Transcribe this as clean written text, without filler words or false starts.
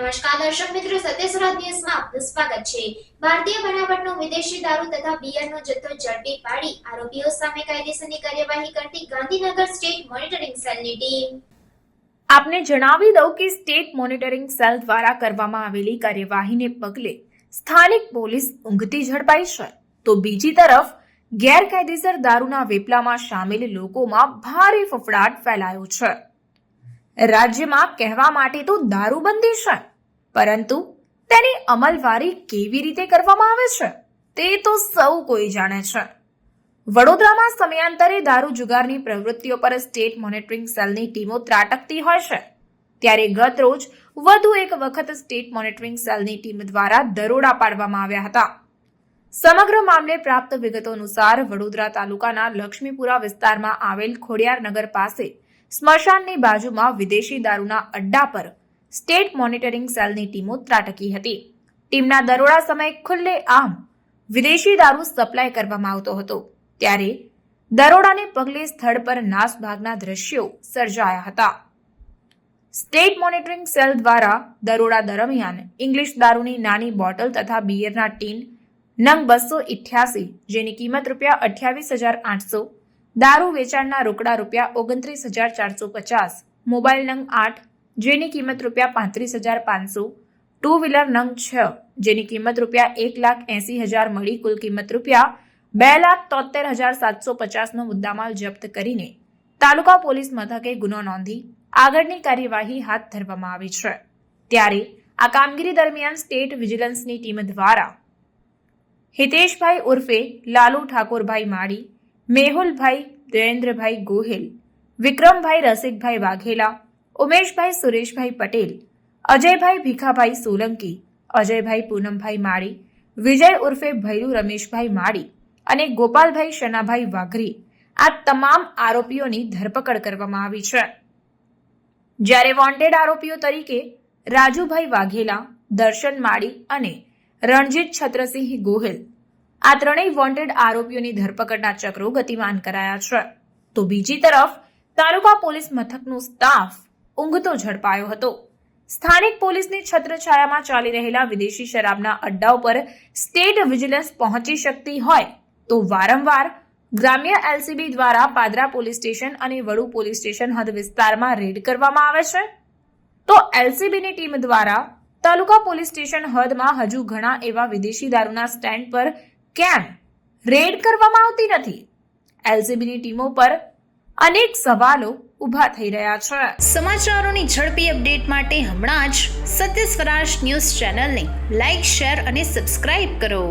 નમસ્કાર દર્શક મિત્રો, સત્ય સ્વરાજ ન્યૂઝમાં આપનું સ્વાગત છે। ભારતીય બનાવટનો વિદેશી દારૂ તથા બિયરનો જથ્થો ઝડપી પાડી આરોપીઓ સામે કાયદેસરની કાર્યવાહી કરતી ગાંધીનગર સ્ટેટ મોનિટરિંગ સેલની ટીમ। આપને જણાવી દઉં કે સ્ટેટ મોનિટરિંગ સેલ દ્વારા કરવામાં આવેલી કાર્યવાહીને પગલે સ્થાનિક પોલીસ ઊંઘતી ઝડપાઈ છે, તો બીજી તરફ ગેરકાયદેસર દારૂના વેપલામાં સામેલ લોકોમાં ભારે ફફડાટ ફેલાયો છે। રાજ્યમાં કહેવા માટે તો દારૂબંધી છે, પરંતુ તેની અમલવારી કેવી રીતે કરવામાં આવે છે તે તો સૌ કોઈ જાણે છે। વડોદરામાં સમયાંતરે દારૂ જુગારની પ્રવૃત્તિઓ પર સ્ટેટ મોનિટરિંગ સેલની ટીમો ત્રાટકતી હોય છે, ત્યારે ગત રોજ વધુ એક વખત સ્ટેટ મોનિટરિંગ સેલની ટીમ દ્વારા દરોડા પાડવામાં આવ્યા હતા। સમગ્ર મામલે પ્રાપ્ત વિગતો અનુસાર વડોદરા તાલુકાના લક્ષ્મીપુરા વિસ્તારમાં આવેલ ખોડિયારનગર પાસે સ્મશાનની બાજુમાં વિદેશી દારૂના અડ્ડા પર સ્ટેટ મોનિટરિંગ સેલની ટીમો ત્રાટકી હતી। ટીમના દરોડા સમયે ખુલ્લેઆમ વિદેશી દારૂ સપ્લાય કરવામાં આવતો હતો, ત્યારે દરોડાને પગલે સ્થળ પર નાસભાગના દ્રશ્યો સર્જાયા હતા। સ્ટેટ મોનિટરિંગ સેલ દ્વારા દરોડા દરમિયાન ઇંગ્લિશ દારૂની નાની બોટલ તથા બિયરના ટીન નંગ 288, જેની કિંમત ₹28,800, દારૂ વેચાણના રોકડા ₹29,450, મોબાઈલ નંગ 8, જેની કિંમત ₹35,500, ટુ વ્હીલર નંગ 6, જેની કિંમત ₹1,80,000 મળી કુલ કિંમત ₹2,73,750નો મુદ્દામાલ જપ્ત કરીને તાલુકા પોલીસ મથકે ગુનો નોંધી આગળની કાર્યવાહી હાથ ધરવામાં આવી છે। ત્યારે આ કામગીરી દરમિયાન સ્ટેટ વિજિલન્સની ટીમ દ્વારા હિતેશભાઈ ઉર્ફે લાલુ ઠાકોરભાઈ માળી, મેહુલભાઈ દેવેન્દ્રભાઈ ગોહિલ, વિક્રમભાઈ રસિકભાઈ વાઘેલા, ઉમેશભાઈ સુરેશભાઈ પટેલ, અજયભાઈ ભીખાભાઈ સોલંકી, અજયભાઈ પૂનમભાઈ માળી, વિજય ઉર્ફે ભૈરુ રમેશભાઈ માળી અને ગોપાલભાઈ શનાભાઈ વાઘરી, આ તમામ આરોપીઓની ધરપકડ કરવામાં આવી છે। જ્યારે વોન્ટેડ આરોપીઓ તરીકે રાજુભાઈ વાઘેલા, દર્શન માળી અને રણજીત છત્રસિંહ ગોહિલ, આ ત્રણેય વોન્ટેડ આરોપીઓની ધરપકડના ચક્રો ગતિમાન કરાયા છે, તો બીજી તરફ તાલુકા પોલીસ મથકનો સ્ટાફ ઊંઘતો ઝડપાયો હતો। સ્થાનિક પોલીસની છત્રછાયામાં ચાલી રહેલા વિદેશી શરાબના અડ્ડાઓ પર સ્ટેટ વિજિલન્સ પહોંચી શકતી હોય તો વારંવાર ગ્રામ્ય એલસીબી દ્વારા પાદરા પોલીસ સ્ટેશન અને વડુ પોલીસ સ્ટેશન હદ વિસ્તારમાં રેડ કરવામાં આવે છે, તો એલસીબીની ટીમ દ્વારા તાલુકા પોલીસ સ્ટેશન હદમાં હજુ ઘણા એવા વિદેશી દારૂના સ્ટેન્ડ પર કેમ રેડ કરવામાં આવતી નથી? એલસીબીની ટીમો પર અનેક સવાલો ઊભા થઈ રહ્યા છે। સમાચારોની ઝડપી અપડેટ માટે હમણાં જ સત્ય સ્વરાજ ન્યૂઝ ચેનલને લાઇક, શેર અને સબસ્ક્રાઇબ કરો।